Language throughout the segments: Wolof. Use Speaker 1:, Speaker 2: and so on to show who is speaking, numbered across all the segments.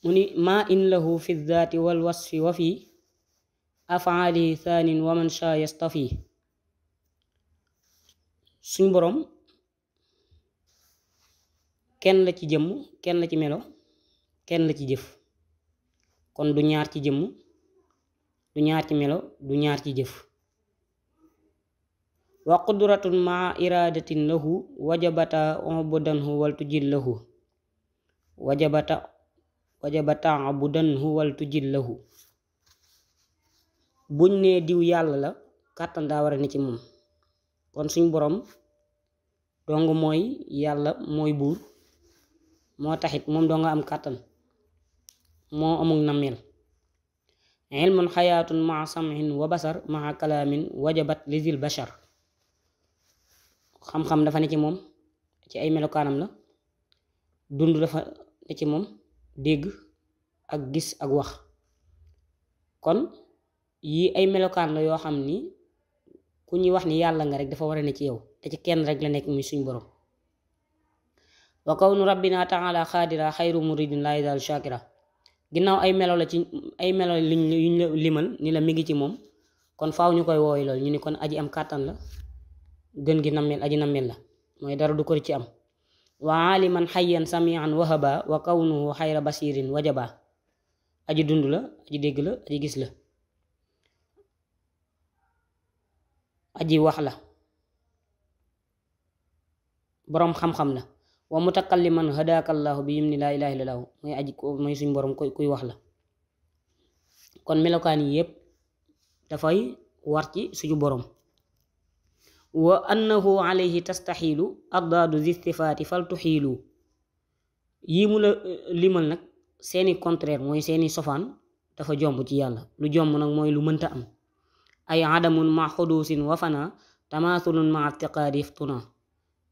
Speaker 1: mu ni maa in lahu fi daati wal wasfi wa fi afaalihi thaanin wa man shaa yastafi. suñ boroom kenn la ci jëmm, kenn la ci melo, kenn la ci jëf. kon du ñaar ci jëmm, du ñaar ci melo, du ñaar ci jëf. wa qudratun maa iradatin lahu wajabata ubudanhu wal tujil lahu wajabata ubudanhu wal tujil lahu. buñ nee diw yàlla la, kàttan daa war a ne ci moom. kon suñ boroom dong mooy yàlla, mooy buur, moo taxit moom doo nga am kàttan, moo amul nammeel. ilmun xayaatun maa samhin wa basar maa kalaamin wajabat lizil bashar. xam-xam dafa ne ci moom, ci ay melokaanam la. dund dafa ne ci moom, dégg ak gis ak wax. kon yi ay melokaan la yoo xam ni ku ñuy wax ni yàlla nga rek dafa war a ne ci yow, te ci kenn rek la nekk muy suñ borom. wa kawnu rabbina taala xaadira xayru muridin la yazal shakira. ginnaaw ay melo la ci ay melo yuñ la limal ni la mi ngi ci moom, kon faaw ñu koy wooy lool ñu ni kon aji am kàttan la, gën gi nammeel, aji nammeel la, mooy dara du ko ci am. wa aliman xayyan samian wahaba wa kawnuhu xayra basirin wajaba. aji dund la, aji dégg la, aji gis la, aji wax la, boroom xam-xam la. wa mutakalliman hadakallahu bi yim ni laa ilaha illallahu, mooy aji mooy suñ boroom kuy wax la. kon melokaan yi yépp dafay war ci suñu boroom. wa annahu alayhi tastaxiilu addaadu zistifaati fal tuxiilu. yii mu la limal nag seeni contraire mooy seeni sofaan dafa jomb ci yàlla. lu jomb nag mooy lu mënta am. ay adamun ma xuduusin wa fana tamaasulun ma itiqaadi iftuna.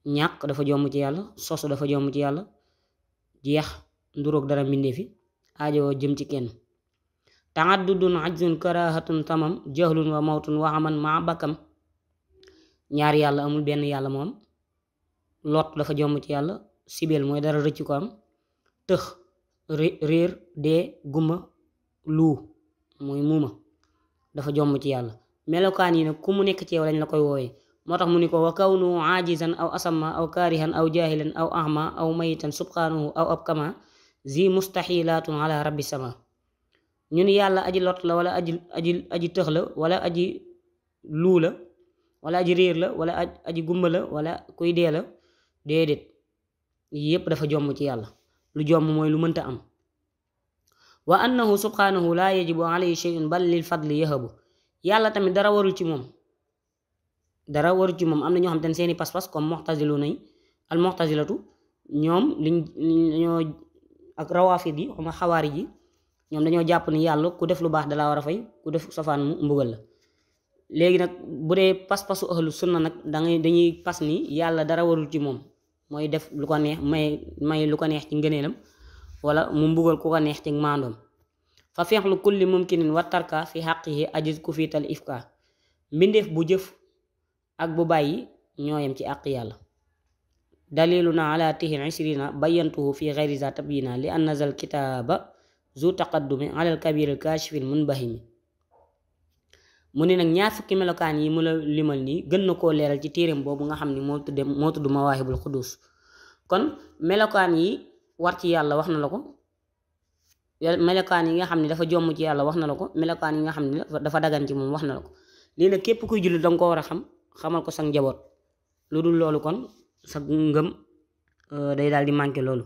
Speaker 1: ñàkk dafa jomb ci yàlla, sosu dafa jomb ci yàlla, jeex nduroog dara mbindee fi, aajowoo jëm ci kenn. taaddudun ajzun karahatun tamam jahlun wa mawtun wa aman ma bakam. ñaari yàlla amul, benn yàlla moom. lot dafa jomb ci yàlla, sibeel mooy dara rëcc ko am, tëx réer, dee, gumma, luu mooy muuma dafa jomb ci yàlla. melokaan yi nag ku mu nekk ci yow lañ la koy wooyee. moo tax mu ni ko wa kawnu ajizan aw asamma aw kaarihan aw jahilan aw ahma aw mayitan subhanahu aw abkama zi mustaxilatun ala rabbi sama. ñu ni yàlla aji lot la, wala aji tëx la, wala aji luu la, wala aji réer la, wala aji gumba la, wala kuy dee la. déedéet, yépp dafa jomb ci yàlla. lu jomb mooy lu mënta am. wa annahu subhanahu la yajibu alayhi shay'un bal lil fadli yahabu. yàlla tamit dara warul ci moom, dara warul ci moom. am na ñoo xam te ne seeni pas-pas comme mu'tazilu nañ, al mu'tazilatu ñoom ñoo ak rawaafid yi xam nga xawaari ji, ñoom dañoo jàpp ni yàlla ku def lu baax dalaa war a fay, ku def safaan mu mbugal la. léegi nag bu dee pas-pasu ahlu sunna nag dañuy pas ni yàlla dara warul ci moom, mooy def lu ko neex, may lu ko neex ci ngëneelam, wala mu mbugal ku ko neex ci maandoom. fa fi'lu kulli mumkinin wa tarka fi haqqihi ajiz ku fiital ifka. mbindeef bu jëf ak bu bàyyi ñooyam ci àq yàlla. daliluna ala tihin isrina bayantuhu fi gayri za tabyina li anna zal kitaaba zu taqaddumi ala al kabir al kashifil munbahimi. mu ne nag ñaar fukki melokaan yi mu la limal nii gën na koo leeral ci téereem boobu nga xam ni moo tudd mawaahibul xudus. kon melokaan yi war ci yàlla wax na la ko, melokaan yi nga xam ne dafa jomm ci yàlla wax na la ko, melokaan yi nga xam ne dafa dagan ci moom wax na la ko. lii nag képp kuy jullit danga ko war a xam, xamal ko sa njaboot. lu dul loolu kon sa ngëm day daal di manqué loolu.